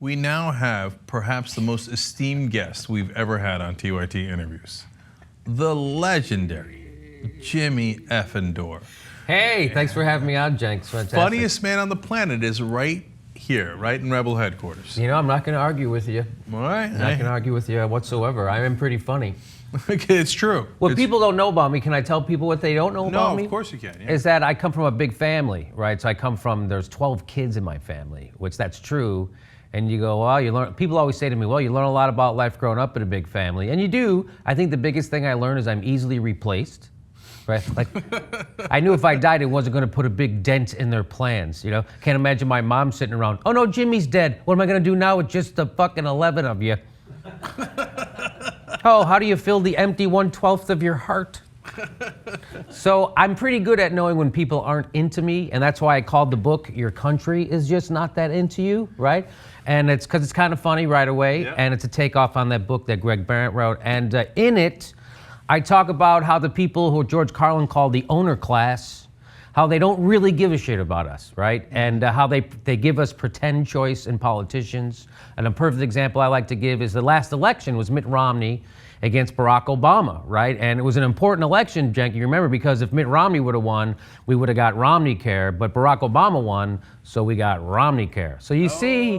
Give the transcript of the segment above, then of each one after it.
We now have perhaps the most esteemed guest we've ever had on TYT interviews. The legendary Jimmy effing Dore. Hey, thanks for having me on, Jenks. Fantastic. Funniest man on the planet is right here, right in Rebel headquarters. You know, I'm not going to argue with you. All right. I'm not going to argue with you whatsoever. I am pretty funny. It's true. What people don't know about me, can I tell people what they don't know about me? No, of course you can. Yeah. Is that I come from a big family, right? So I come from, there's 12 kids in my family, which that's true. And you go, well, you learn, people always say to me, well, you learn a lot about life growing up in a big family. And you do. I think the biggest thing I learned is I'm easily replaced, right? Like, I knew if I died, it wasn't going to put a big dent in their plans, you know? Can't imagine my mom sitting around, oh no, Jimmy's dead. What am I going to do now with just the fucking 11 of you? Oh, how do you fill the empty 1/12 of your heart? So I'm pretty good at knowing when people aren't into me, and that's why I called the book Your Country Is Just Not That Into You, right? And it's because it's kind of funny right away, and it's a takeoff on that book that Greg Barrett wrote. And in it, I talk about how the people who George Carlin called the owner class, how they don't really give a shit about us, right? And how they give us pretend choice in politicians. And a perfect example I like to give is the last election was Mitt Romney against Barack Obama, right? And it was an important election, Jenk, you remember, because if Mitt Romney would have won, we would have got Romney Care, but Barack Obama won, so we got Romney Care. So you see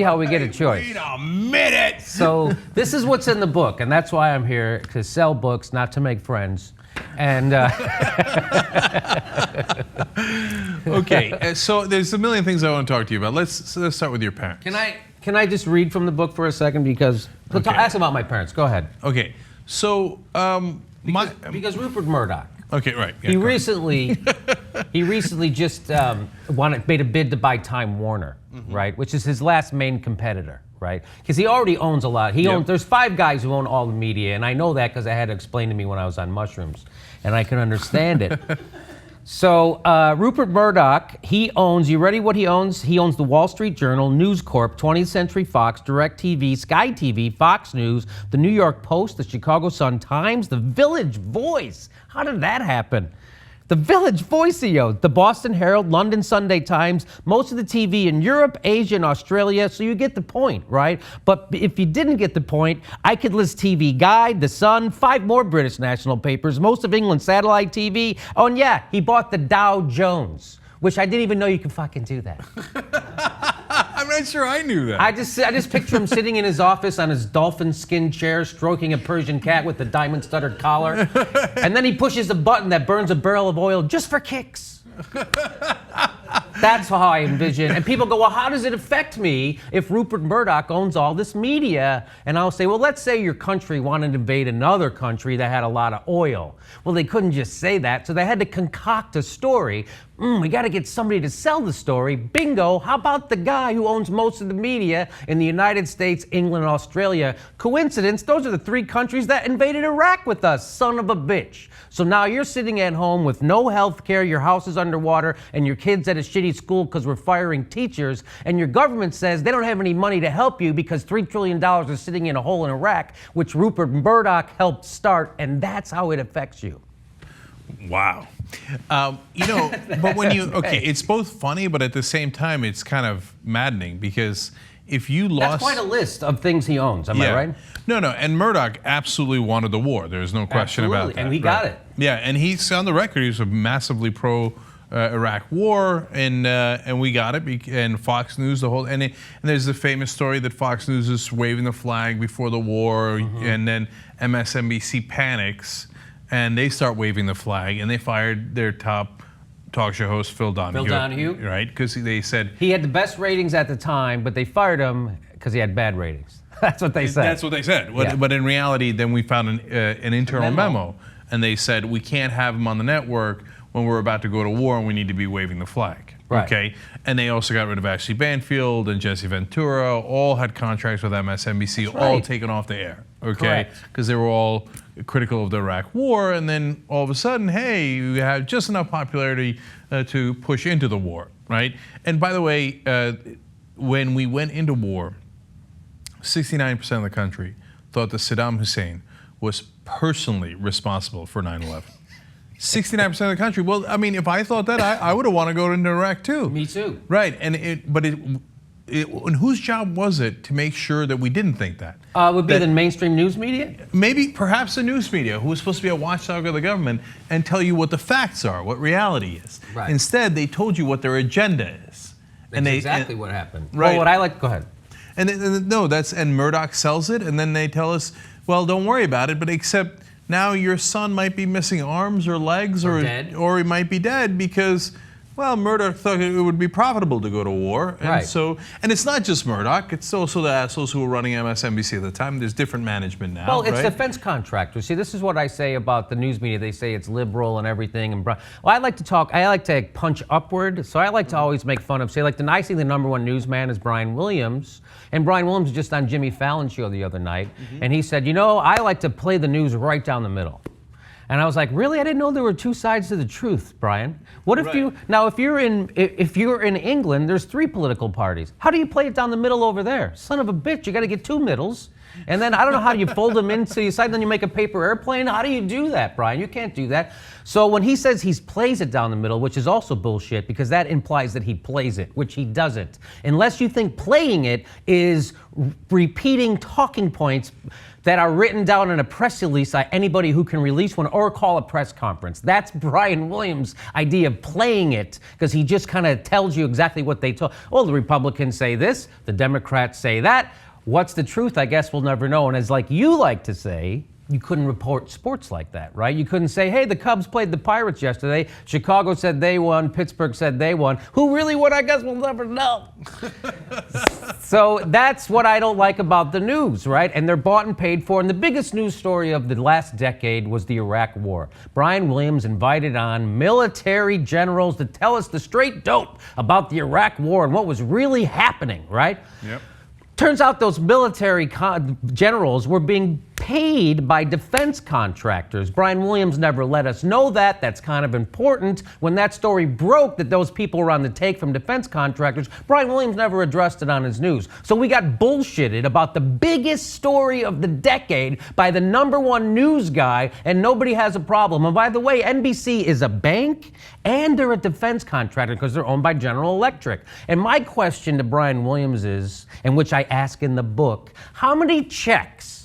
how we get a choice. Wait a minute! So this is what's in the book, and that's why I'm here, to sell books, not to make friends. And Okay, so there's a million things I want to talk to you about. Let's start with your parents. Can I just read from the book for a second? Because ask about my parents. Go ahead. Okay, so Because Rupert Murdoch. Okay, right. Yeah, He recently just made a bid to buy Time Warner, right? Which is his last main competitor, right? Because he already owns a lot. There's 5 guys who own all the media, and I know that because I had it explained to me when I was on mushrooms, and I can understand it. So Rupert Murdoch, he owns, you ready what he owns? He owns the Wall Street Journal, News Corp, 20th Century Fox, DirecTV, Sky TV, Fox News, the New York Post, the Chicago Sun-Times, the Village Voice. How did that happen? The Village Voice he owns, the Boston Herald, London Sunday Times, most of the TV in Europe, Asia, and Australia, so you get the point, right? But if you didn't get the point, I could list TV Guide, The Sun, 5 more British national papers, most of England's satellite TV. Oh, and yeah, he bought the Dow Jones, which I didn't even know you could fucking do that. I'm not sure I knew that. I just picture him sitting in his office on his dolphin skin chair, stroking a Persian cat with a diamond studded collar. And then he pushes a button that burns a barrel of oil just for kicks. That's how I envision. And people go, well, how does it affect me if Rupert Murdoch owns all this media? And I'll say, well, let's say your country wanted to invade another country that had a lot of oil. Well, they couldn't just say that, so they had to concoct a story. We got to get somebody to sell the story. Bingo, how about the guy who owns most of the media in the United States, England, and Australia? Coincidence, those are the 3 countries that invaded Iraq with us, son of a bitch. So now you're sitting at home with no health care, your house is underwater, and your kid's at a shitty school because we're firing teachers, and your government says they don't have any money to help you because $3 trillion is sitting in a hole in Iraq, which Rupert Murdoch helped start, and that's how it affects you. Wow. But when it's both funny, but at the same time, it's kind of maddening because if you lost... That's quite a list of things he owns, am I right? No, and Murdoch absolutely wanted the war. There's no question about that. And he got it. Yeah, and he's on the record, he was a massively pro-Iraq war, and we got it, and Fox News, the whole... And there's the famous story that Fox News is waving the flag before the war, and then MSNBC panics, and they start waving the flag, and they fired their top talk show host, Phil Donahue. Right, because they said... He had the best ratings at the time, but they fired him because he had bad ratings. That's what they said. That's what they said. Yeah. But in reality, then we found an internal memo, and they said, we can't have him on the network when we're about to go to war and we need to be waving the flag. Right. Okay? And they also got rid of Ashley Banfield and Jesse Ventura, all had contracts with MSNBC, all taken off the air. Okay? Because they were all critical of the Iraq war, and then all of a sudden, hey, you have just enough popularity to push into the war, right? And by the way, when we went into war, 69% of the country thought that Saddam Hussein was personally responsible for 9/11. 69% of the country. Well, I mean, if I thought that, I would have wanted to go into Iraq too. Me too. Right, but and whose job was it to make sure that we didn't think that? Would be the mainstream news media? Maybe, perhaps the news media, who was supposed to be a watchdog of the government and tell you what the facts are, what reality is. Right. Instead, they told you what their agenda is. That's exactly what happened. Right. Well, what I like, go ahead. And Murdoch sells it, and then they tell us, well, don't worry about it, but except now your son might be missing arms or legs or dead. Or he might be dead because, well, Murdoch thought it would be profitable to go to war. And Right. and it's not just Murdoch, it's also the assholes who were running MSNBC at the time. There's different management now. Well, it's right? defense contractors. See, this is what I say about the news media. They say it's liberal and everything. And well, I like to punch upward. So I like to always make fun of, say, like I think the number one newsman is Brian Williams. And Brian Williams was just on Jimmy Fallon's show the other night. And he said, I like to play the news right down the middle. And I was like, really? I didn't know there were two sides to the truth, Brian. What if if you're in England, there's 3 political parties. How do you play it down the middle over there? Son of a bitch, you got to get 2 middles. And then I don't know how you fold them into your side, then you make a paper airplane. How do you do that, Brian? You can't do that. So when he says he plays it down the middle, which is also bullshit, because that implies that he plays it, which he doesn't. Unless you think playing it is repeating talking points that are written down in a press release by anybody who can release one or call a press conference. That's Brian Williams' idea of playing it, because he just kind of tells you exactly what they told. Oh, the Republicans say this, the Democrats say that. What's the truth? I guess we'll never know. And as like you like to say, you couldn't report sports like that, right? You couldn't say, hey, the Cubs played the Pirates yesterday. Chicago said they won. Pittsburgh said they won. Who really won? I guess we'll never know. So that's what I don't like about the news, right? And they're bought and paid for. And the biggest news story of the last decade was the Iraq War. Brian Williams invited on military generals to tell us the straight dope about the Iraq War and what was really happening, right? Yep. Turns out those military generals were being paid by defense contractors. Brian Williams never let us know that. That's kind of important. When that story broke that those people were on the take from defense contractors, Brian Williams never addressed it on his news. So we got bullshitted about the biggest story of the decade by the number one news guy, and nobody has a problem. And by the way, NBC is a bank and they're a defense contractor because they're owned by General Electric. And my question to Brian Williams is, and which I ask in the book, how many checks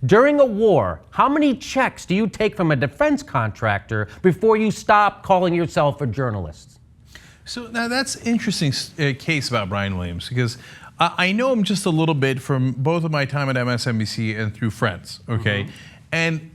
during a war, how many checks do you take from a defense contractor before you stop calling yourself a journalist? So now that's an interesting case about Brian Williams, because I know him just a little bit from both of my time at MSNBC and through friends, okay? And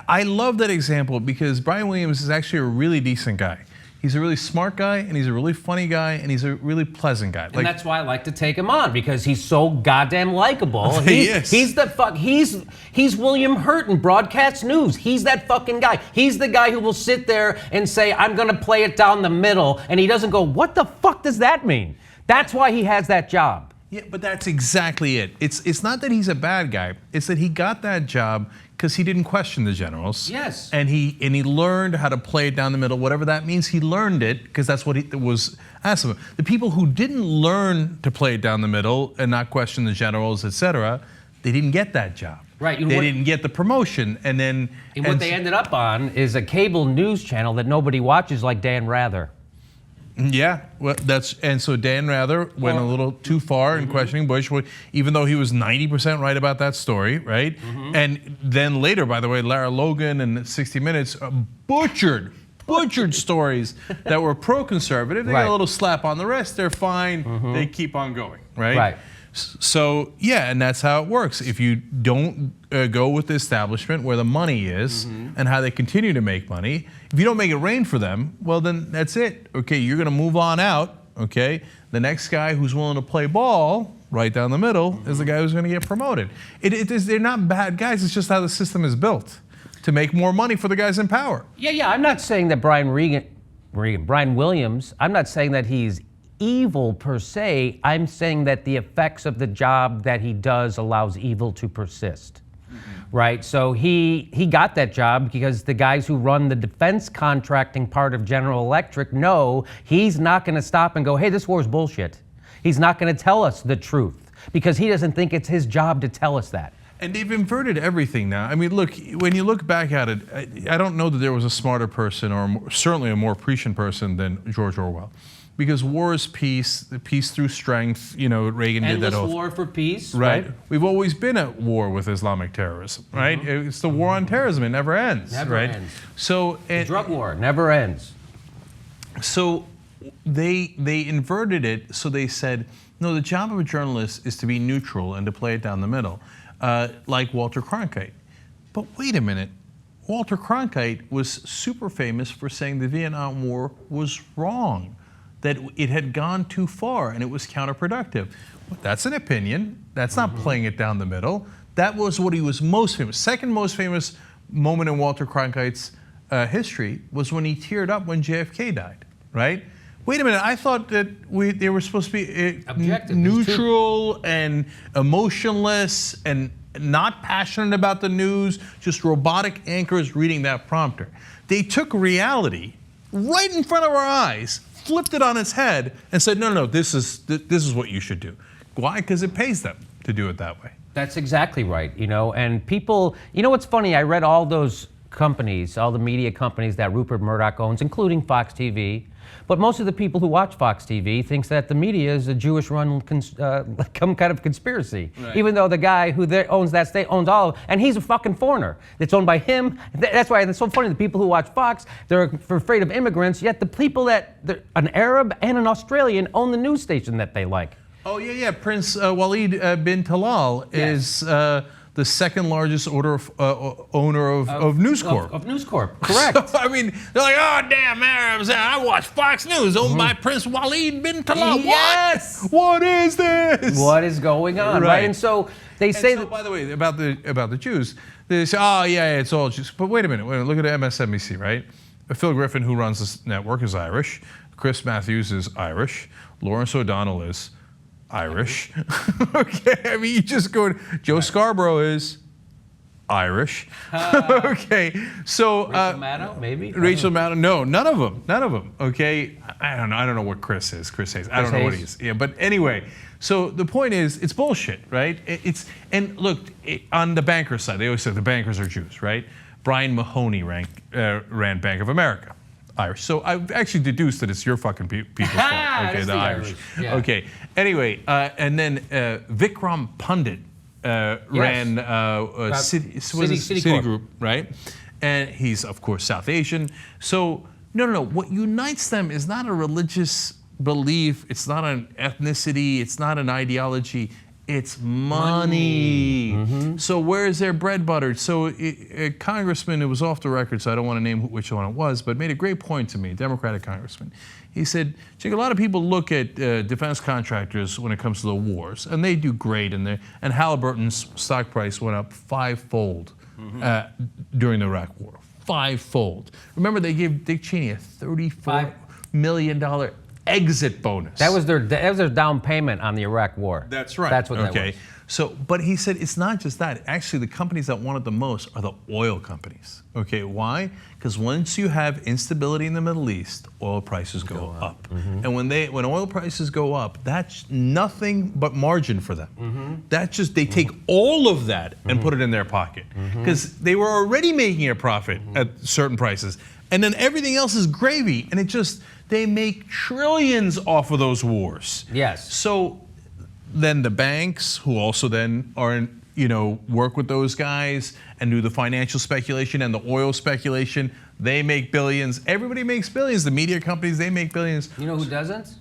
I love that example because Brian Williams is actually a really decent guy. He's a really smart guy, and he's a really funny guy, and he's a really pleasant guy. And that's why I like to take him on, because he's so goddamn likable. He is. He's William Hurt in broadcast news. He's that fucking guy. He's the guy who will sit there and say, I'm gonna play it down the middle, and he doesn't go, what the fuck does that mean? That's why he has that job. Yeah, but that's exactly it. It's not that he's a bad guy. It's that he got that job because he didn't question the generals. Yes. And he learned how to play it down the middle, whatever that means. He learned it because that's what he was asked of him. The people who didn't learn to play it down the middle and not question the generals, etc., they didn't get that job. Right. They didn't get the promotion, and then. And what they ended up on is a cable news channel that nobody watches, like Dan Rather. Yeah, well, so Dan Rather went a little too far in questioning Bush, even though he was 90% right about that story, right? And then later, by the way, Lara Logan and 60 Minutes butchered stories that were pro-conservative. They got a little slap on the wrist. They're fine. They keep on going, right? Right. So yeah, and that's how it works. If you don't go with the establishment where the money is and how they continue to make money, if you don't make it rain for them, well then that's it. Okay, you're going to move on out. Okay, the next guy who's willing to play ball right down the middle is the guy who's going to get promoted. They're not bad guys. It's just how the system is built to make more money for the guys in power. Yeah. I'm not saying that Brian Williams. I'm not saying that he's evil per se. I'm saying that the effects of the job that he does allows evil to persist. Right? So he got that job because the guys who run the defense contracting part of General Electric know he's not going to stop and go, hey, this war is bullshit. He's not going to tell us the truth because he doesn't think it's his job to tell us that. And they've inverted everything now. I mean, look, when you look back at it, I don't know that there was a smarter person or certainly a more prescient person than George Orwell. because war is peace, the peace through strength. Reagan did Endless that. war for peace, Right. right? We've always been at war with Islamic terrorism, right? It's the war on terrorism. It never ends, Never right? ends. So The drug war never ends. So they inverted it. So they said, no, the job of a journalist is to be neutral and to play it down the middle, like Walter Cronkite. But wait a minute. Walter Cronkite was super famous for saying the Vietnam War was wrong, that it had gone too far and it was counterproductive. Well, that's an opinion. That's not playing it down the middle. That was what he was most famous. Second most famous moment in Walter Cronkite's history was when he teared up when JFK died, right? Wait a minute, I thought that they were supposed to be Objective. neutral and emotionless and not passionate about the news, just robotic anchors reading that prompter. They took reality right in front of our eyes, flipped it on its head, and said, no, this is what you should do. Why? Because it pays them to do it that way. That's exactly right, and people, what's funny, I read all those companies, all the media companies that Rupert Murdoch owns, including Fox TV, but most of the people who watch Fox TV thinks that the media is a Jewish-run some kind of conspiracy, even though the guy who owns that state owns all of it, and he's a fucking foreigner. It's owned by him. That's why it's so funny. The people who watch Fox, they're afraid of immigrants, yet the people an Arab and an Australian own the news station that they like. Oh, yeah. Prince Walid bin Talal is the second largest owner of News Corp. Of News Corp, correct. So, I mean, they're like, oh, damn Arabs. I watch Fox News, owned by Prince Walid bin Talal. Yes! What is this? What is going on, right? And so they say that. By the way, about the Jews, they say, oh, yeah, it's all Jews. But wait a minute. Look at MSNBC, right? Phil Griffin, who runs this network, is Irish. Chris Matthews is Irish. Lawrence O'Donnell is Irish. Okay, I mean, you just go to Joe Scarborough is Irish. Okay, so Rachel Maddow, maybe? Rachel Maddow, no, none of them. Okay, I don't know what Chris is. Chris Hayes. I don't know what he is. Yeah, but anyway, so the point is, it's bullshit, right? And look, on the banker side, they always say the bankers are Jews, right? Brian Mahoney ran Bank of America. Irish. So I've actually deduced that it's your fucking people's fault. Okay, the Irish. Yeah. Okay. Anyway, and then Vikram Pundit ran Citigroup, right? And he's, of course, South Asian. So, no. What unites them is not a religious belief. It's not an ethnicity. It's not an ideology. It's money. Mm-hmm. So where is their bread buttered? So a congressman, it was off the record, so I don't want to name which one it was, but made a great point to me, Democratic congressman. He said, Jake, a lot of people look at defense contractors when it comes to the wars, and they do great, and Halliburton's stock price went up fivefold during the Iraq War. Fivefold. Remember, they gave Dick Cheney a $34 million exit bonus. That was their down payment on the Iraq War. That's right. That's what that was. So, but he said it's not just that. Actually, the companies that want it the most are the oil companies. Okay, why? Because once you have instability in the Middle East, oil prices go up. Mm-hmm. And when oil prices go up, that's nothing but margin for them. Mm-hmm. That's just, they take all of that and put it in their pocket. Because they were already making a profit at certain prices. And then everything else is gravy. And they make trillions off of those wars. Yes. So then the banks, who also then work with those guys and do the financial speculation and the oil speculation, they make billions. Everybody makes billions. The media companies, they make billions. You know who doesn't?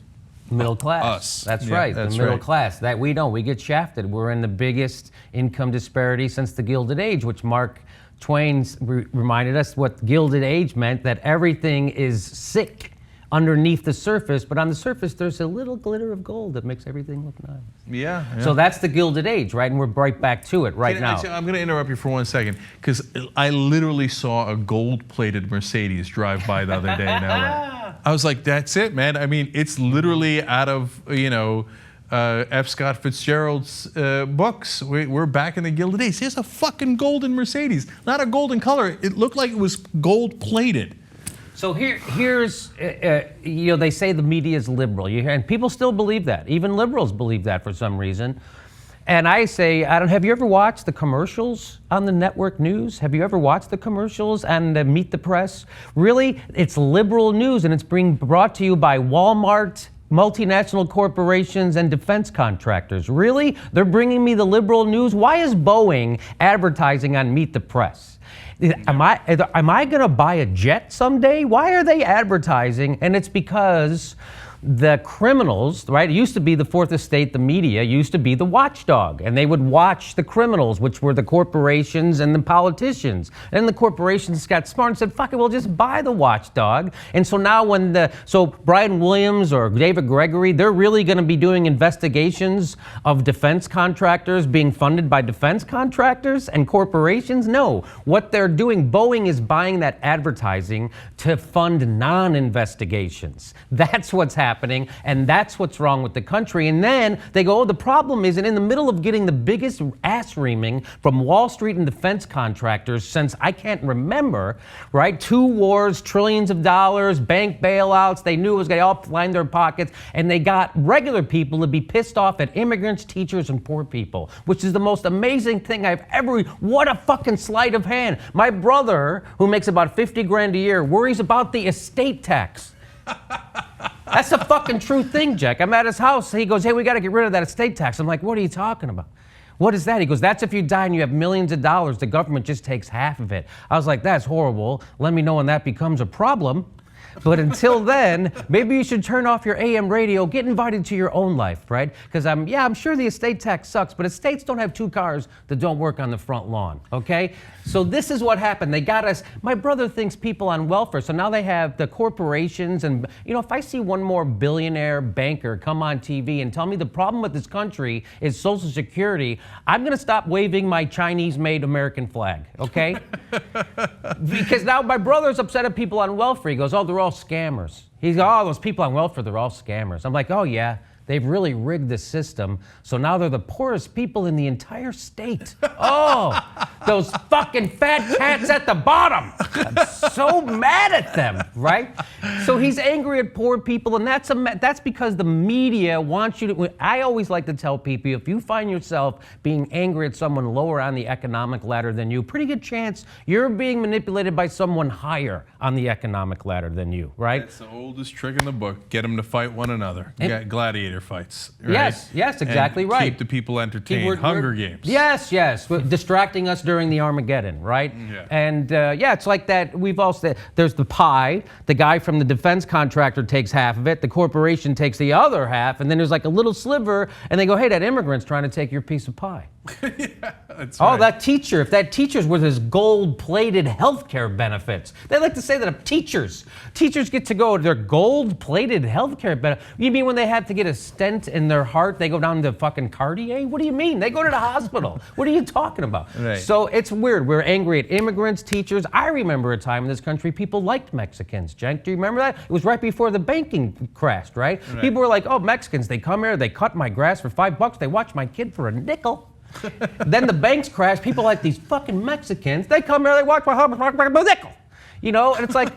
Middle class. Us. That's right. That's the middle right. class. That we don't. We get shafted. We're in the biggest income disparity since the Gilded Age, which Mark Twain reminded us what Gilded Age meant, that everything is sick underneath the surface, but on the surface there's a little glitter of gold that makes everything look nice. Yeah. So that's the Gilded Age, right? And we're right back to it now. Actually, I'm going to interrupt you for 1 second, because I literally saw a gold-plated Mercedes drive by the other day in LA. I was like, that's it, man. I mean, it's literally out of, F. Scott Fitzgerald's books. We're back in the Gilded Age. Here's a fucking golden Mercedes. Not a golden color. It looked like it was gold-plated. So here's, they say the media is liberal, and people still believe that. Even liberals believe that for some reason. And I say, have you ever watched the commercials on the network news? Have you ever watched the commercials and Meet the Press? Really, it's liberal news, and it's being brought to you by Walmart, multinational corporations, and defense contractors. Really? They're bringing me the liberal news? Why is Boeing advertising on Meet the Press? Am I going to buy a jet someday? Why are they advertising? And it's because the criminals, right? It used to be the Fourth Estate, the media used to be the watchdog, and they would watch the criminals, which were the corporations and the politicians. And the corporations got smart and said, fuck it, we'll just buy the watchdog. And so now so Brian Williams or David Gregory, they're really going to be doing investigations of defense contractors being funded by defense contractors and corporations? No. What they're doing, Boeing is buying that advertising to fund non-investigations. That's what's happening, and that's what's wrong with the country. And then they go, the problem is, and in the middle of getting the biggest ass reaming from Wall Street and defense contractors since I can't remember, right? 2 wars, trillions of dollars, bank bailouts, they knew it was going to all line their pockets, and they got regular people to be pissed off at immigrants, teachers, and poor people, which is the most amazing thing I've ever, what a fucking sleight of hand. My brother, who makes about 50 grand a year, worries about the estate tax. That's a fucking true thing, Jack. I'm at his house. He goes, hey, we got to get rid of that estate tax. I'm like, what are you talking about? What is that? He goes, that's if you die and you have millions of dollars. The government just takes half of it. I was like, that's horrible. Let me know when that becomes a problem. But until then, maybe you should turn off your AM radio, get invited to your own life, right? Because I'm sure the estate tax sucks, but estates don't have 2 cars that don't work on the front lawn, okay? So this is what happened. They got us, my brother thinks people on welfare, so now they have the corporations, and if I see one more billionaire banker come on TV and tell me the problem with this country is Social Security, I'm gonna stop waving my Chinese-made American flag, okay? Because now my brother's upset at people on welfare. He goes, oh, they're all scammers. He's oh, those people on welfare, they're all scammers. I'm like, oh yeah, they've really rigged the system, so now they're the poorest people in the entire state. Oh, those fucking fat cats at the bottom. I'm so mad at them, right? So he's angry at poor people, and that's because the media wants you to, I always like to tell people, if you find yourself being angry at someone lower on the economic ladder than you, pretty good chance you're being manipulated by someone higher on the economic ladder than you, right? That's the oldest trick in the book. Get them to fight one another. Gladiator fights. Right? Yes, exactly and right. Keep the people entertained. Hunger Games. Yes. Distracting us during the Armageddon, right? Yeah. And it's like that. We've also, there's the pie. The guy from the defense contractor takes half of it. The corporation takes the other half. And then there's like a little sliver. And they go, hey, that immigrant's trying to take your piece of pie. Yeah, that's right. That teacher, if that teacher's with his gold-plated healthcare benefits. They like to say that teachers get to go to their gold-plated healthcare benefits. You mean when they have to get a stent in their heart, they go down to fucking Cartier? What do you mean? They go to the hospital. What are you talking about? Right. So it's weird. We're angry at immigrants, teachers. I remember a time in this country people liked Mexicans. Cenk, do you remember that? It was right before the banking crashed, right? People were like, oh, Mexicans, they come here, they cut my grass for $5, they watch my kid for a nickel. Then the banks crash. People like these fucking Mexicans. They come here, they watch my house for a nickel. And it's like,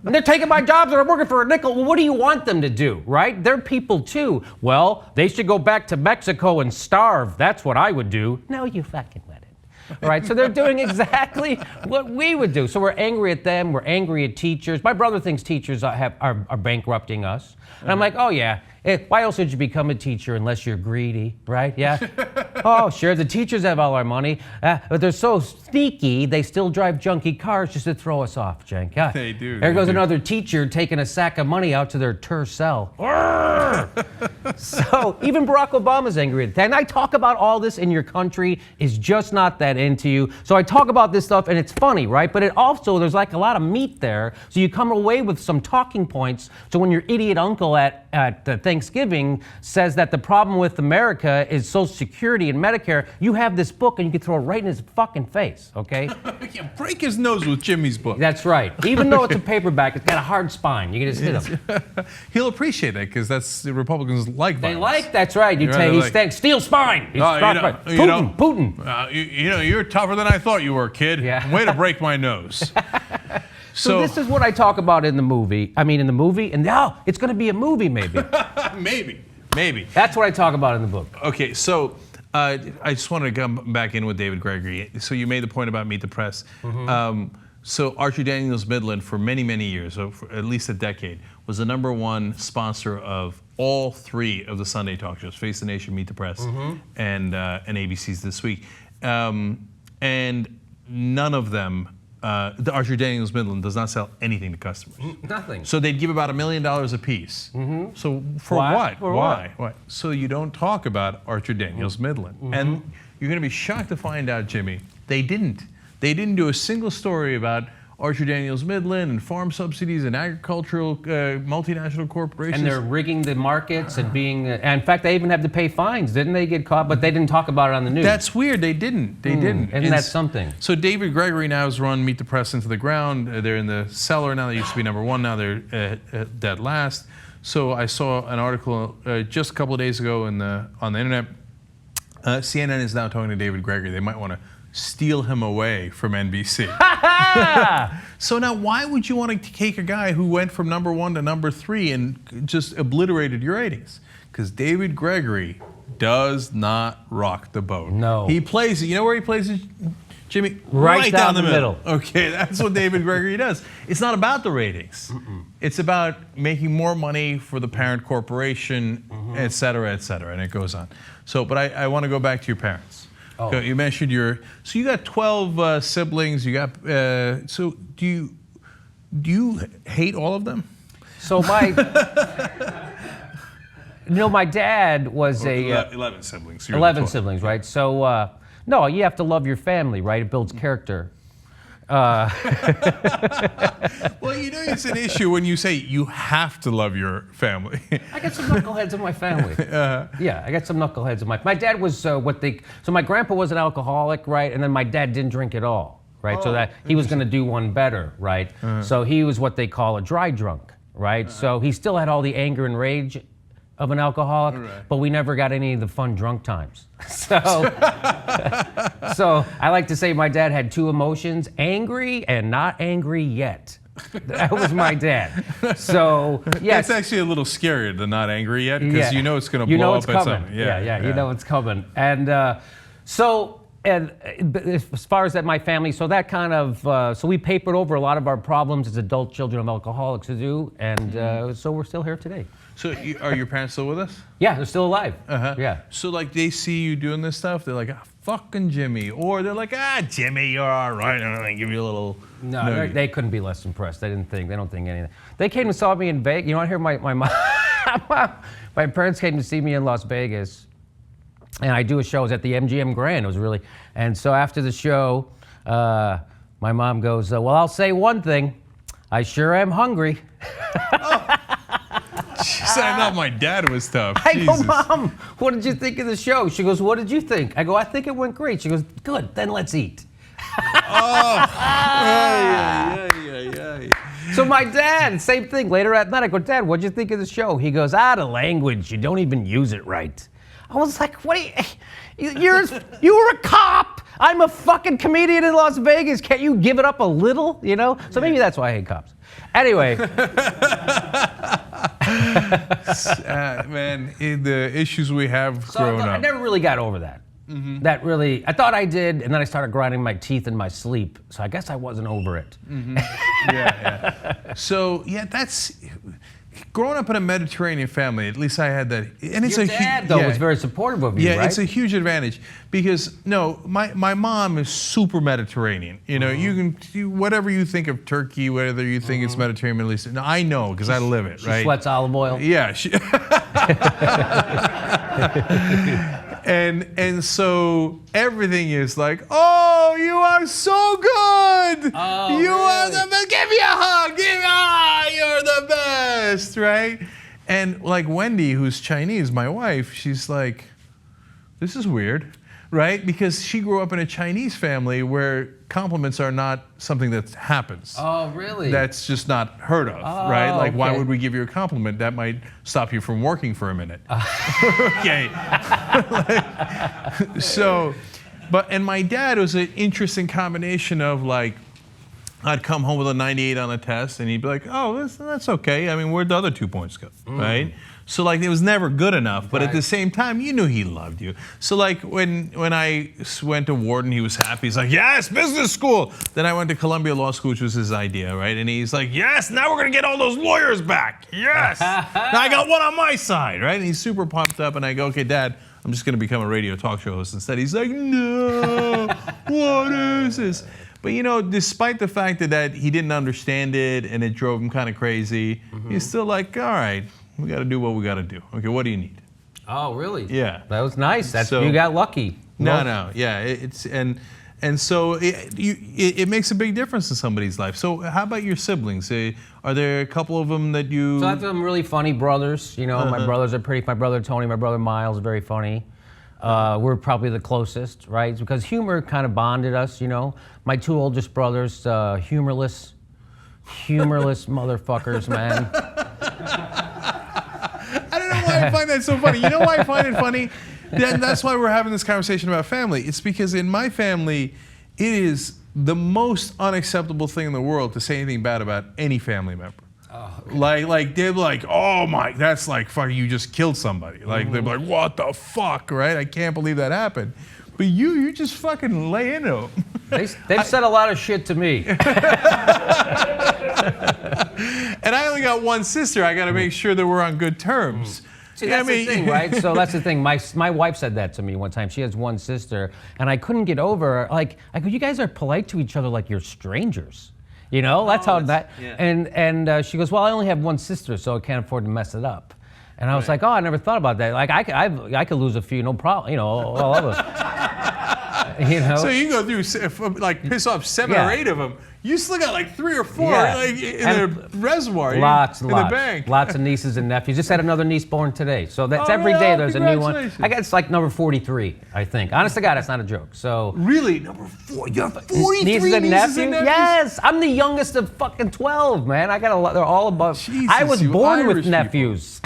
they're taking my jobs and I'm working for a nickel. Well, what do you want them to do, right? They're people too. Well, they should go back to Mexico and starve. That's what I would do. No, you fucking wouldn't. All right, so they're doing exactly what we would do. So we're angry at them. We're angry at teachers. My brother thinks teachers are bankrupting us. And I'm like, oh, yeah. Why else would you become a teacher unless you're greedy, right? Yeah. Oh, sure. The teachers have all our money, but they're so sneaky, they still drive junky cars just to throw us off, Cenk. Yeah. They do. There goes another teacher taking a sack of money out to their tercel. So even Barack Obama's angry at that. And I talk about all this in your country is just not that into you. So I talk about this stuff, and it's funny, right? But it also, there's like a lot of meat there. So you come away with some talking points. So when your idiot uncle at Thanksgiving says that the problem with America is Social Security and Medicare, you have this book and you can throw it right in his fucking face, okay? Yeah, break his nose with Jimmy's book. That's right. Even though it's a paperback, it's got a hard spine. You can just hit him. He'll appreciate that because that's the Republicans like violence. That's right. Steel spine. He's Putin. You're tougher than I thought you were, kid. Yeah. Way to break my nose. So this is what I talk about in the movie. And it's going to be a movie maybe. Maybe. That's what I talk about in the book. Okay, so I just wanted to come back in with David Gregory. So you made the point about Meet the Press. So Archer Daniels Midland, for many, many years, so for at least a decade, was the #1 sponsor of all 3 of the Sunday talk shows: Face the Nation, Meet the Press, and ABC's This Week. And none of them, the Archer Daniels Midland does not sell anything to customers. Nothing. So they'd give about $1 million a piece. So for Why? what? For Why? Why? So you don't talk about Archer Daniels Midland. And you're going to be shocked to find out, Jimmy, they didn't. They didn't do a single story about Archer Daniels Midland and farm subsidies and agricultural multinational corporations. And they're rigging the markets and being. And in fact, they even had to pay fines, didn't they? Get caught, but they didn't talk about it on the news. That's weird. They didn't. They didn't. Isn't that something? So David Gregory now has run Meet the Press into the ground. They're in the cellar now. They used to be #1. Now they're dead last. So I saw an article just a couple of days ago on the internet. CNN is now talking to David Gregory. They might want to steal him away from NBC. So now, why would you want to take a guy who went from #1 to #3 and just obliterated your ratings? Because David Gregory does not rock the boat. No. He plays it. You know where he plays it, Jimmy? Right down the middle. Okay, that's what David Gregory does. It's not about the ratings. It's about making more money for the parent corporation, et cetera, and it goes on. So, but I want to go back to your parents. Oh. You mentioned so you got 12 siblings. You got so do you hate all of them? So my dad was 11 siblings. You're 11 the 12. siblings, right? So no, you have to love your family, right? It builds character. Well, it's an issue when you say you have to love your family. I got some knuckleheads in my family. Yeah, I got some knuckleheads in my. My dad was So my grandpa was an alcoholic, right? And then my dad didn't drink at all, right? So that he was going to do one better, right? So he was what they call a dry drunk, right? So he still had all the anger and rage of an alcoholic, but we never got any of the fun drunk times. So I like to say my dad had 2 emotions: angry and not angry yet. That was my dad. So yes, That's actually a little scarier than not angry yet, because you know it's going to blow up at something. Yeah, you know it's coming. And as far as that, my family, so that kind of, so we papered over a lot of our problems as adult children of alcoholics to do, and so we're still here today. So are your parents still with us? Yeah, they're still alive. Yeah. So like they see you doing this stuff, they're like, fucking Jimmy. Or they're like, Jimmy, you're all right. And they give you a little... No, they couldn't be less impressed. They don't think anything. They came and saw me in Vegas. You know, I hear my mom, my parents came to see me in Las Vegas. And I do a show. It was at the MGM Grand. It was really... And so after the show, my mom goes, well, I'll say one thing. I sure am hungry. I thought my dad was tough. I Jesus. go, Mom, what did you think of the show? She goes, what did you think? I go, I think it went great. She goes, good, then let's eat. So my dad, same thing. Later at night, I go, Dad, what'd you think of the show? He goes, the language. You don't even use it right. I was like, what? You were a cop. I'm a fucking comedian in Las Vegas. Can't you give it up a little? You know? So maybe that's why I hate cops. Anyway. Man, the issues we have growing up. I never really got over that. That really, I thought I did, and then I started grinding my teeth in my sleep. So I guess I wasn't over it. Yeah. So that's growing up in a Mediterranean family. At least I had that, and it's Your dad, though, was very supportive of you, Yeah, right? it's a huge advantage because my mom is super Mediterranean. You know, you can whatever you think of Turkey, whether you think it's Mediterranean, Middle East. No, I know because I live it. Right? She sweats olive oil. Yeah. And so everything is like, oh, you are so good. Oh, you are really? the best. Give me a hug. You're the best, right? And like Wendy, who's Chinese, my wife, she's like, this is weird, right? Because she grew up in a Chinese family where compliments are not something that happens. Oh, really? That's just not heard of, right? Like, why okay. would we give you a compliment? That might stop you from working for a minute. Okay. So, and my dad was an interesting combination of like, I'd come home with a 98 on a test, and he'd be like, "Oh, that's okay. I mean, where'd the other 2 points go?" Right? So like, it was never good enough. But at the same time, you knew he loved you. So like, when I went to Wharton, he was happy. He's like, "Yes, business school." Then I went to Columbia Law School, which was his idea, right? And he's like, "Yes, now we're gonna get all those lawyers back. Yes, now I got one on my side, right?" And he's super pumped up. And I go, "Okay, Dad, I'm just gonna become a radio talk show host instead." He's like, "No, what is this?" But you know, despite the fact that he didn't understand it and it drove him kind of crazy, he's still like, "All right, we got to do what we got to do. Okay, what do you need?" Oh, really? Yeah. That was nice. So- You got lucky. No, yeah, and so it makes a big difference in somebody's life. So how about your siblings? Are there a couple of them that you? So I have some really funny brothers. You know, my brothers are pretty. My brother Tony, my brother Miles, very funny. We're probably the closest, right? Because humor kind of bonded us. You know, my 2 oldest brothers, humorless motherfuckers, man. I don't know why I find that so funny. You know why I find it funny? That's why we're having this conversation about family. It's because in my family, it is the most unacceptable thing in the world to say anything bad about any family member. Oh, okay. Like they're like, "Oh my, that's like fucking, you just killed somebody." Like they're like, "What the fuck," right? I can't believe that happened. But you just fucking lay into them. They've said a lot of shit to me. And I only got one sister. I got to make sure that we're on good terms. See, that's the thing, right? So that's the thing. My wife said that to me one time. She has one sister, and I couldn't get over. Like, I go, "You guys are polite to each other like you're strangers." You know, that's how that. Yeah. And she goes, "Well, I only have one sister, so I can't afford to mess it up." And I was like, "Oh, I never thought about that. Like, I could lose a few, no problem. You know, all of us." You know? So you go through, like, piss off 7 or 8 of them. You still got like 3 or 4 like, in the reservoir. Lots. In the bank. Lots of nieces and nephews. Just had another niece born today. So that's every day there's a new one. I guess it's like number 43, I think. Honest to God, that's not a joke. So really? Number 4? You have 43 nieces and nephews? Yes! I'm the youngest of fucking 12, man. I got a lot. They're all above. Jesus, I was born Irish with nephews.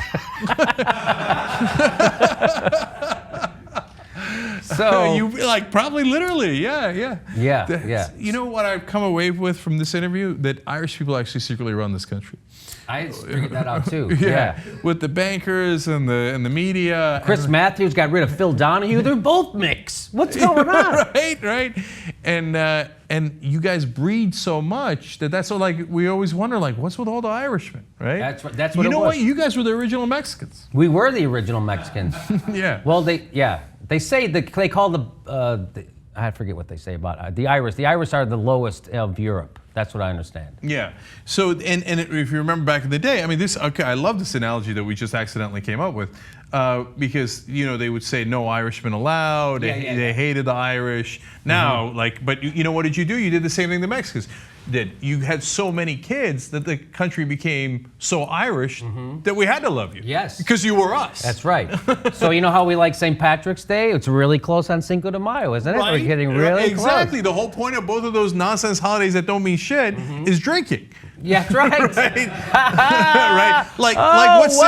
So you like probably literally, yeah. You know what I've come away with from this interview? That Irish people actually secretly run this country. I figured that out too. With the bankers and the media. Chris Matthews got rid of Phil Donahue. They're both mixed. What's going on? Right. And you guys breed so much that's what, like, we always wonder, like, what's with all the Irishmen, right? That's what it was. You know what? You guys were the original Mexicans. We were the original Mexicans. Yeah. Well, they say they call I forget what they say about the Irish. The Irish are the lowest of Europe. That's what I understand. Yeah. So, and if you remember back in the day, I mean, I love this analogy that we just accidentally came up with, because, you know, they would say no Irishmen allowed. They hated the Irish. Now, but you know, what did you do? You did the same thing the Mexicans did. You had so many kids that the country became so Irish that we had to love you. Yes. Because you were us. That's right. So you know how we like St. Patrick's Day? It's really close on Cinco de Mayo, isn't it? Right? We're getting really exactly. close. The whole point of both of those nonsense holidays that don't mean shit is drinking. Yeah, that's right. Right? Like what's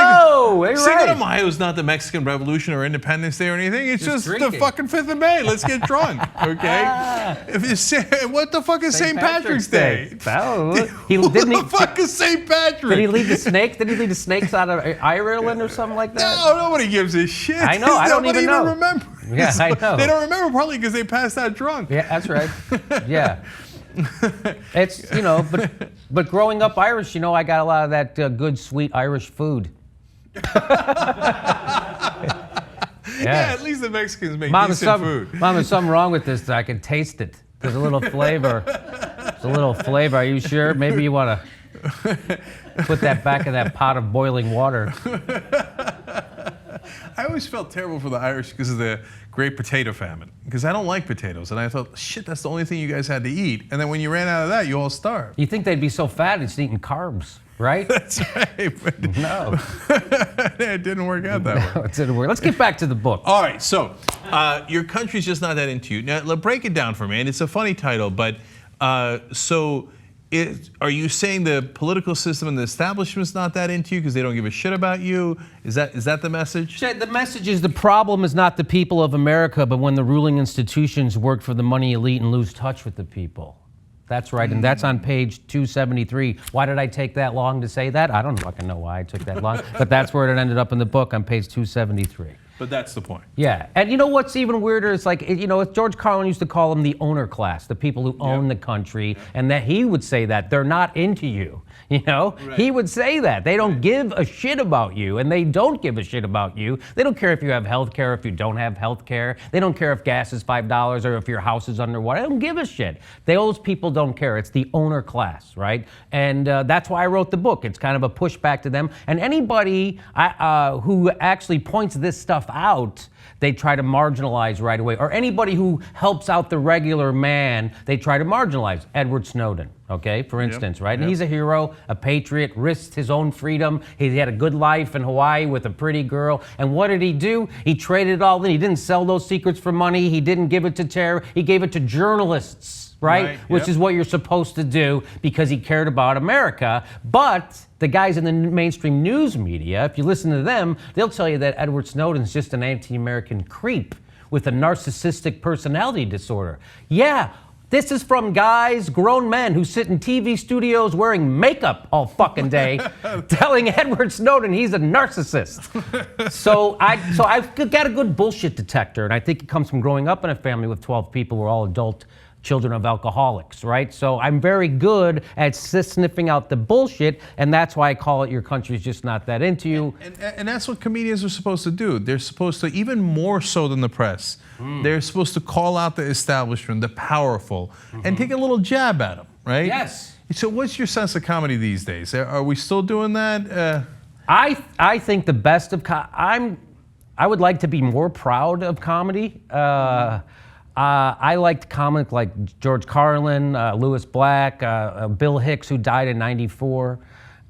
Cinco de Mayo is not the Mexican Revolution or Independence Day or anything. It's just the fucking 5th of May. Let's get drunk, okay? What the fuck is St. Patrick's Day? Who the fuck is St. Patrick? Did he leave the snake? Did he leave the snakes out of Ireland or something like that? No, nobody gives a shit. I know. I don't even know. Remember. Yeah, I know. They don't remember probably because they passed out drunk. Yeah, that's right. Yeah. It's, you know, but growing up Irish, you know, I got a lot of that good, sweet Irish food. Yeah, at least the Mexicans make decent food. Mom, there's something wrong with this. I can taste it. There's a little flavor. There's a little flavor. Are you sure? Maybe you want to put that back in that pot of boiling water. I always felt terrible for the Irish because of the Great Potato Famine. Because I don't like potatoes. And I thought, shit, that's the only thing you guys had to eat. And then when you ran out of that, you all starved. You think they'd be so fat it's eating carbs, right? That's right. But no. It didn't work out that way. It didn't work. Let's get back to the book. All right. So your country's just not that into you. Now, break it down for me. And it's a funny title, but are you saying the political system and the establishment's not that into you because they don't give a shit about you? Is that the message? The message is the problem is not the people of America, but when the ruling institutions work for the money elite and lose touch with the people. That's right, and that's on page 273. Why did I take that long to say that? I don't fucking know why I took that long, but that's where it ended up in the book on page 273. But that's the point. Yeah, and you know what's even weirder? It's like, you know, George Carlin used to call them the owner class, the people who own the country, and that he would say that they're not into you. You know, he would say that they don't give a shit about you, and they don't give a shit about you. They don't care if you have health care, if you don't have health care. They don't care if gas is $5 or if your house is underwater. They don't give a shit. Those people don't care. It's the owner class, right? And that's why I wrote the book. It's kind of a pushback to them. And anybody who actually points this stuff out, they try to marginalize right away. Or anybody who helps out the regular man, they try to marginalize. Edward Snowden, okay, for instance, right? And he's a hero, a patriot, risked his own freedom. He had a good life in Hawaii with a pretty girl. And what did he do? He traded it all in. He didn't sell those secrets for money. He didn't give it to terror. He gave it to journalists. Right? Which is what you're supposed to do because he cared about America. But the guys in the mainstream news media, if you listen to them, they'll tell you that Edward Snowden's just an anti-American creep with a narcissistic personality disorder. Yeah, this is from guys, grown men who sit in TV studios wearing makeup all fucking day, telling Edward Snowden he's a narcissist. So I've got a good bullshit detector, and I think it comes from growing up in a family with 12 people who are all adult children of alcoholics, right? So I'm very good at sniffing out the bullshit, and that's why I call it your country's just not that into you. And that's what comedians are supposed to do. They're supposed to, even more so than the press, they're supposed to call out the establishment, the powerful, and take a little jab at them, right? Yes. So what's your sense of comedy these days? Are we still doing that? I think the best of I would like to be more proud of comedy. I liked comic like George Carlin, Lewis Black, Bill Hicks, who died in '94.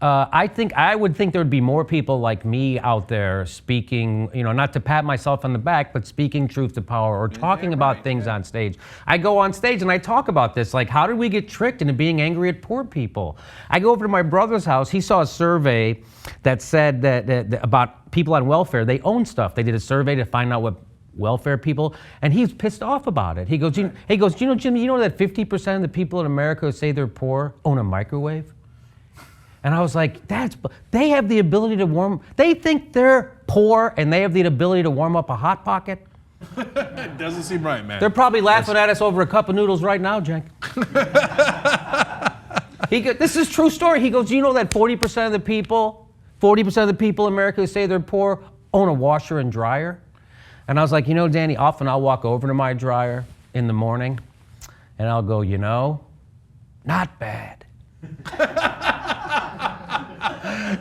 I would think there would be more people like me out there speaking, you know, not to pat myself on the back, but speaking truth to power or talking about things on stage. I go on stage and I talk about this, like, how did we get tricked into being angry at poor people? I go over to my brother's house. He saw a survey that said that about people on welfare. They own stuff. They did a survey to find out what welfare people, and he's pissed off about it. He goes, you know, Jimmy, you know that 50% of the people in America who say they're poor own a microwave? And I was like, they have the ability to they think they're poor and they have the ability to warm up a Hot Pocket? It doesn't seem right, man. They're probably laughing at us over a cup of noodles right now, Jen. This is a true story. He goes, you know that 40% of the people in America who say they're poor own a washer and dryer? And I was like, you know, Danny, often I'll walk over to my dryer in the morning and I'll go, you know, not bad.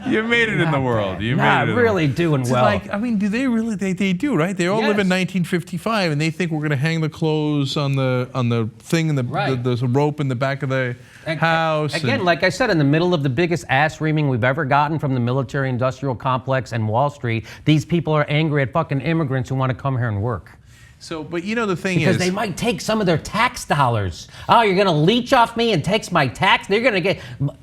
You made it in the world. You made it. Really doing well. Like, I mean, do they really? They do, right? They all live in 1955, and they think we're going to hang the clothes on the thing and there's a rope in the back of the house. Again, like I said, in the middle of the biggest ass reaming we've ever gotten from the military-industrial complex and Wall Street, these people are angry at fucking immigrants who want to come here and work. So, but you know the thing because is, they might take some of their tax dollars. Oh, you're going to leech off me and take my tax? They're going to get.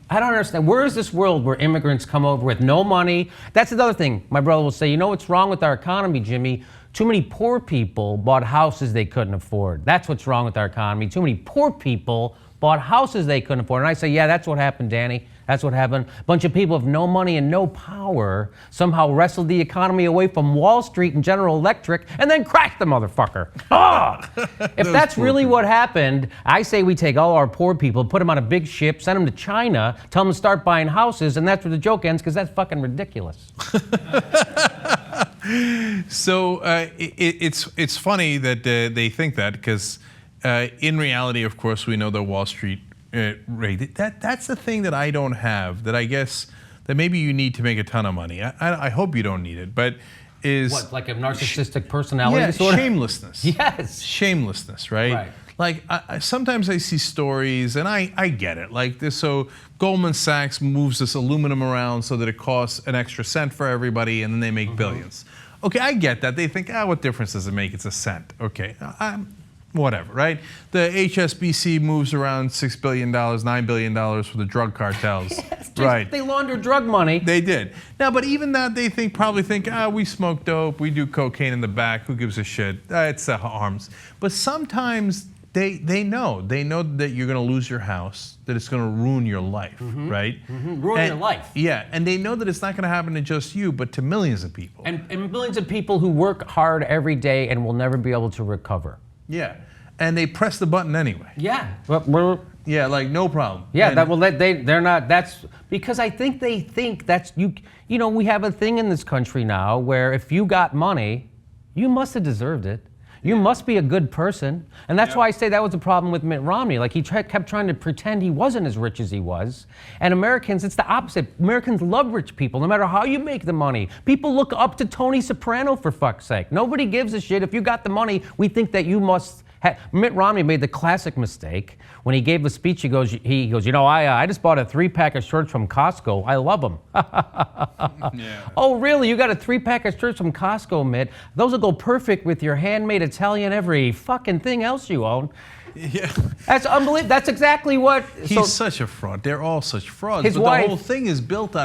I don't understand. Where is this world where immigrants come over with no money? That's another thing. My brother will say, you know what's wrong with our economy, Jimmy? Too many poor people bought houses they couldn't afford. That's what's wrong with our economy. Too many poor people bought houses they couldn't afford. And I say, yeah, that's what happened, Danny. That's what happened. A bunch of people with no money and no power somehow wrestled the economy away from Wall Street and General Electric and then crashed the motherfucker. If that's really what happened, I say we take all our poor people, put them on a big ship, send them to China, tell them to start buying houses, and that's where the joke ends because that's fucking ridiculous. So it's funny that they think that because in reality, of course, we know the Wall Street rate. That's the thing that I don't have. That I guess that maybe you need to make a ton of money. I hope you don't need it, but is what, like a narcissistic personality disorder? Shamelessness. Yes, shamelessness. Right. Like sometimes I see stories and I get it. Like this, so Goldman Sachs moves this aluminum around so that it costs an extra cent for everybody, and then they make billions. Okay, I get that. They think, what difference does it make? It's a cent. Okay, whatever, right? The HSBC moves around $6 billion, $9 billion for the drug cartels. Right. They launder drug money. They did. Now, but even that, they probably think, we smoke dope, we do cocaine in the back, who gives a shit? It's arms. But sometimes They know that you're going to lose your house, that it's going to ruin your life, right? Ruin your life. Yeah, and they know that it's not going to happen to just you, but to millions of people. And millions of people who work hard every day and will never be able to recover. Yeah, and they press the button anyway. Yeah. Yeah, like no problem. Yeah, And they're not. That's because I think they think that's you. You know, we have a thing in this country now where if you got money, you must have deserved it. You must be a good person. And that's why I say that was the problem with Mitt Romney. Like, he kept trying to pretend he wasn't as rich as he was. And Americans, it's the opposite. Americans love rich people, no matter how you make the money. People look up to Tony Soprano, for fuck's sake. Nobody gives a shit. If you got the money, we think that you must. Mitt Romney made the classic mistake when he gave a speech. He goes, you know, I just bought a 3-pack of shirts from Costco. I love them. Oh, really? You got a 3-pack of shirts from Costco, Mitt? Those will go perfect with your handmade Italian, every fucking thing else you own. Yeah. That's unbelievable. That's exactly what. He's such a fraud. They're all such frauds. His but wife, the whole thing is built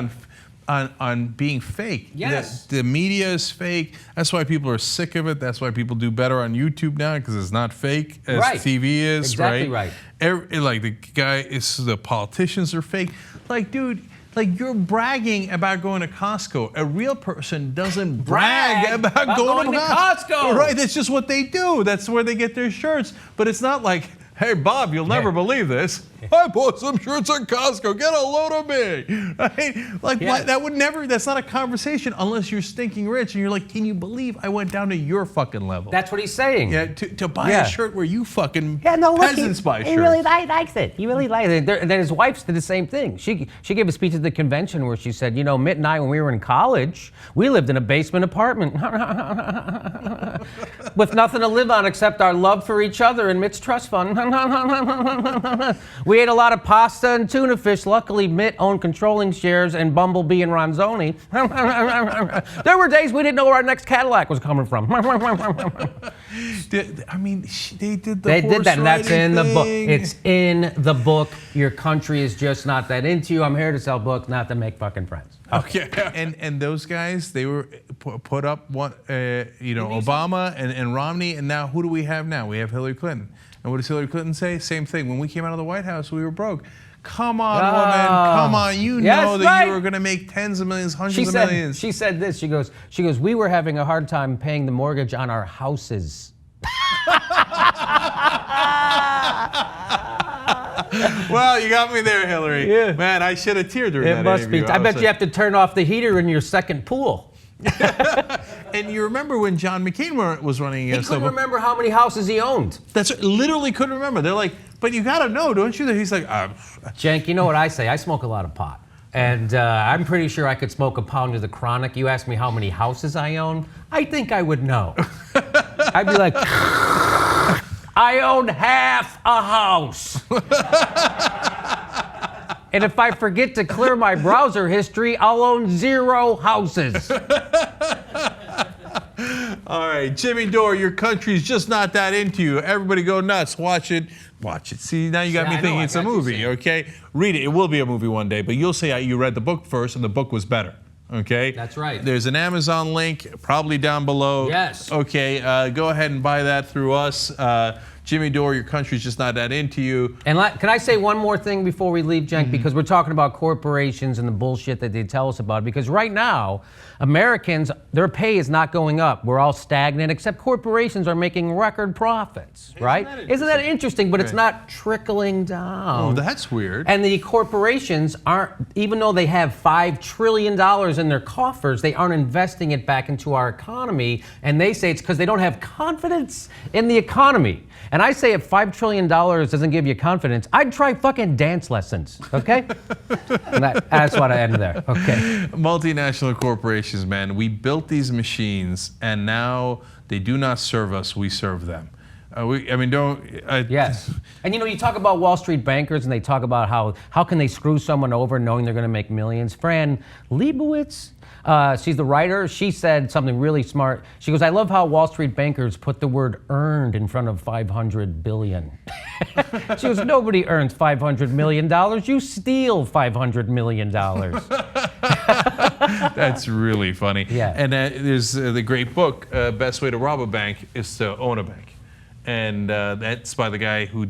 on being fake. Yes. The media is fake. That's why people are sick of it. That's why people do better on YouTube now, because it's not fake as TV is. Exactly right. Like the politicians are fake. Like, dude, like you're bragging about going to Costco. A real person doesn't brag about going to Costco. Right, that's just what they do. That's where they get their shirts. But it's not like, hey, Bob, you'll never believe this. I bought some shirts at Costco. Get a load of me. Right? Like, that would never, that's not a conversation unless you're stinking rich and you're like, can you believe I went down to your fucking level? That's what he's saying. Yeah, to buy a shirt where you fucking look, peasants buy shirts. He really likes it. He really likes it. And then his wife did the same thing. She gave a speech at the convention where she said, you know, Mitt and I, when we were in college, we lived in a basement apartment with nothing to live on except our love for each other and Mitt's trust fund. We ate a lot of pasta and tuna fish. Luckily, Mitt owned controlling shares in Bumblebee and Ronzoni. There were days we didn't know where our next Cadillac was coming from. I mean, they did the They did that, and that's in the book. thing. It's in the book. Your country is just not that into you. I'm here to sell books, not to make fucking friends. Okay. And those guys, they were put up Obama and Romney, and now who do we have now? We have Hillary Clinton. And what does Hillary Clinton say? Same thing. When we came out of the White House, we were broke. Come on, woman. Come on. You know that you were going to make tens of millions, hundreds of millions. She said this. She goes, we were having a hard time paying the mortgage on our houses. Well, you got me there, Hillary. Yeah. Man, I should have teared during that It must interview. be. I bet you have to turn off the heater in your second pool. And you remember when John McCain was running against He couldn't remember how many houses he owned. That's literally couldn't remember. They're like, but you got to know, don't you? That he's like, Cenk, you know what I say? I smoke a lot of pot. And I'm pretty sure I could smoke a pound of the Chronic. You ask me how many houses I own, I think I would know. I'd be like, I own half a house. And if I forget to clear my browser history, I'll own 0 houses. All right, Jimmy Dore, your country's just not that into you. Everybody go nuts. Watch it. Watch it. See, now you got me thinking it's a movie, okay? Read it. It will be a movie one day, but you'll say you read the book first and the book was better, okay? That's right. There's an Amazon link probably down below. Yes. Okay, go ahead and buy that through us. Jimmy Dore, your country's just not that into you. And can I say one more thing before we leave, Cenk? Because we're talking about corporations and the bullshit that they tell us about. Because right now, Americans, their pay is not going up. We're all stagnant, except corporations are making record profits, right? Isn't that interesting? But it's not trickling down. Oh, that's weird. And the corporations aren't, even though they have $5 trillion in their coffers, they aren't investing it back into our economy. And they say it's because they don't have confidence in the economy. And I say if $5 trillion doesn't give you confidence, I'd try fucking dance lessons, okay? And that's what I end there, okay? Multinational corporations, man, we built these machines and now they do not serve us, we serve them. Yes. And you know, you talk about Wall Street bankers and they talk about how can they screw someone over knowing they're going to make millions. Fran Lebowitz, she's the writer. She said something really smart. She goes, I love how Wall Street bankers put the word earned in front of 500 billion. She goes, nobody earns $500 million. You steal $500 million. That's really funny. Yeah. And there's the great book, Best Way to Rob a Bank is to Own a Bank. and that's by the guy who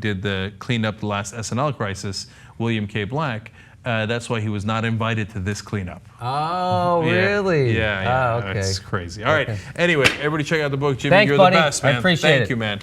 cleaned up the last SNL crisis, William K. Black. That's why he was not invited to this cleanup. Oh, really? Yeah. Oh, okay. It's crazy. All right. Anyway, everybody check out the book. Jimmy, Thanks, you're buddy. the best, man. I appreciate it. Thank you, man.